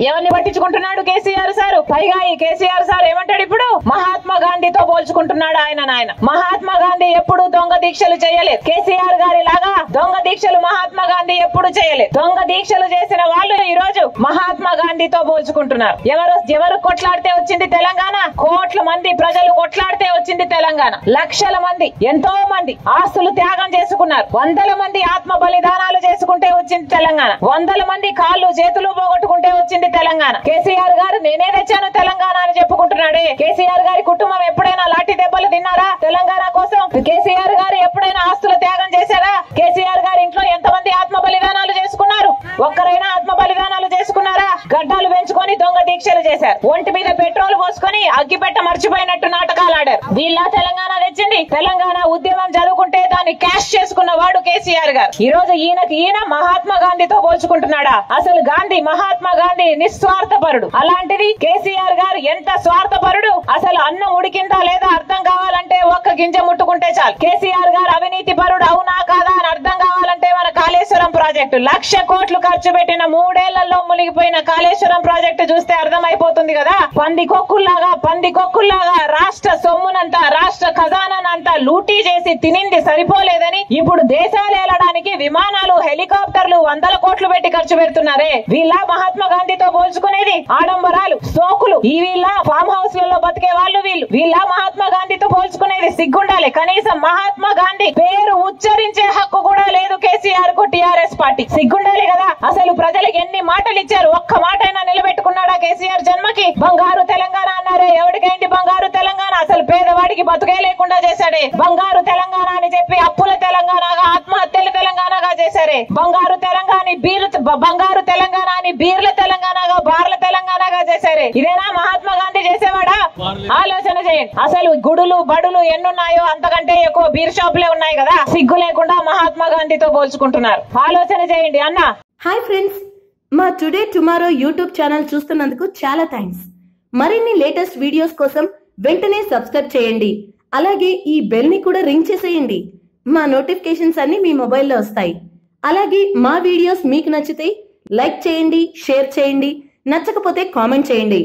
ఎవరిని పట్టించుకుంటున్నాడు కేసీఆర్ సార్? పైగా ఈ కేసీఆర్ సార్ ఏమంటాడు ఇప్పుడు? మహాత్మా గాంధీతో పోల్చుకుంటున్నాడు ఆయన. మహాత్మా గాంధీ ఎప్పుడు దొంగ దీక్షలు చేయలేదు. కేసీఆర్ గారి లాగా దొంగ దీక్షలు మహాత్మా గాంధీ ఎప్పుడు చేయలేదు. దొంగ దీక్షలు చేసిన వాళ్ళు ఈ రోజు మహాత్మా గాంధీతో పోల్చుకుంటున్నారు. ఎవరు కొట్లాడితే వచ్చింది తెలంగాణ? కోట్ల మంది ప్రజలు కొట్లాడితే వచ్చింది తెలంగాణ. లక్షల మంది, ఎంతో మంది ఆస్తులు త్యాగం చేసుకున్నారు. వందల మంది ఆత్మ బలిదానాలు చేసుకుంటే వచ్చింది తెలంగాణ. వందల మంది కాళ్ళు చేతులు పోగొట్టుకుంటే వచ్చింది తెలంగాణ. కేసీఆర్ గారు నేనే తెచ్చాను తెలంగాణ అని చెప్పుకుంటున్నాడే. కేసీఆర్ గారి కుటుంబం ఎప్పుడైనా లాఠీ దెబ్బలు తిన్నారా తెలంగాణ కోసం? కేసీఆర్ గారు ఎప్పుడైనా ఆస్తుల త్యాగం చేశారా? కేసీఆర్ గారి ఇంట్లో ఎంతమంది ఆత్మ బలిదానాలు చేసుకున్నారు? ఒక్కరైనా ఆత్మ బలిదానాలు చేసుకున్నారా? గడ్డాలు పెంచుకొని దొంగ దీక్షలు చేశారు. ఒంటి మీద పెట్రోల్ పోసుకొని అగ్గిపెట్ట మర్చిపోయినట్టు నాటకాలు ఆడారు. వీళ్ళ తెలంగాణ తెచ్చింది. తెలంగాణ ఉద్యమం చదువుకుంటే దాన్ని క్యాష్ చేసుకున్న వాడు కేసీఆర్ గారు. ఈ రోజు ఈయన మహాత్మా గాంధీతో పోల్చుకుంటున్నాడా? అసలు మహాత్మా గాంధీ నిస్వార్థపరుడు. అలాంటిది కేసీఆర్ గారు ఎంత స్వార్థపరుడు! అసలు అన్నం ఉడికిందా లేదా అర్థం కావాలంటే ఒక్క గింజ ముట్టుకుంటే చాలు. కేసీఆర్ గారు అవినీతి పరుడు అవునా కాదా అని అర్థం కావాలంటే మన కాళేశ్వరం ప్రాజెక్టు 1,00,000 కోట్లు ఖర్చు పెట్టిన 3 ఏళ్లలో మునిగిపోయిన కాళేశ్వరం ప్రాజెక్టు చూస్తే అర్థమైపోతుంది కదా. పంది కొక్కుల్లాగా రాష్ట్ర సొమ్మునంతా, రాష్ట్ర ఖజానానంతా లూటీ చేసి తినింది సరిపోలేదని ఇప్పుడు దేశాలు ఏలడానికి విమానాలు, హెలికాప్టర్లు 100 కోట్లు పెట్టి ఖర్చు పెడుతున్నారే. వీళ్ళ మహాత్మా గాంధీతో పోల్చుకునేది? ఆడంబరాలు, సోకులు, ఈ వీళ్ళ ఫామ్ హౌస్ లలో బతికే వాళ్ళు వీళ్ళ మహాత్మా గాంధీతో పోల్చుకునేది? సిగ్గుండాలి. కనీసం మహాత్మా గాంధీ పేరు ఉచ్చరించే హక్కు కూడా లేదు కేసీఆర్ కు టీఆర్ఎస్ పార్టీ. సిగ్గుండాలి కదా. అసలు ప్రజలకు ఎన్ని మాటలు ఇచ్చారు? ఒక్క మాట అయినా నిలబెట్టుకున్నాడా కేసీఆర్ జన్మకి? బంగారు తెలంగాణ అన్నారే, ఎవరికైంది బంగారు తెలంగాణ? అసలు పేదవాడికి బతుకే లేకుండా చేశాడే. బంగారు తెలంగాణ అని చెప్పి అప్పుల తెలంగాణగా, ఆత్మహత్యల తెలంగాణగా చేశారే. బంగారు తెలంగాణ అని బీర్ల తెలంగాణగా, బార్ల తెలంగాణగా చేశారే. ఇదేనా మహాత్మా గాంధీ చేసేవాడా? ఆలోచన చేయండి. అసలు గుడులు బడులు ఎన్నున్నాయో అంతకంటే ఎక్కువ బీర్ షాపులే ఉన్నాయి కదా. సిగ్గు లేకుండా మహాత్మా గాంధీతో పోల్చుకుంటున్నారు. ఆలోచన చేయండి అన్న. హాయ్ ఫ్రెండ్స్, మా టుడే టుమారో యూట్యూబ్ ఛానల్ చూస్తున్నందుకు చాలా థ్యాంక్స్. మరిన్ని లేటెస్ట్ వీడియోస్ కోసం వెంటనే సబ్స్క్రైబ్ చేయండి. అలాగే ఈ బెల్ ని కూడా రింగ్ చేసేయండి. మా నోటిఫికేషన్స్ అన్ని మీ మొబైల్లో వస్తాయి. అలాగే మా వీడియోస్ మీకు నచ్చితే లైక్ చేయండి, షేర్ చేయండి, నచ్చకపోతే కామెంట్ చేయండి.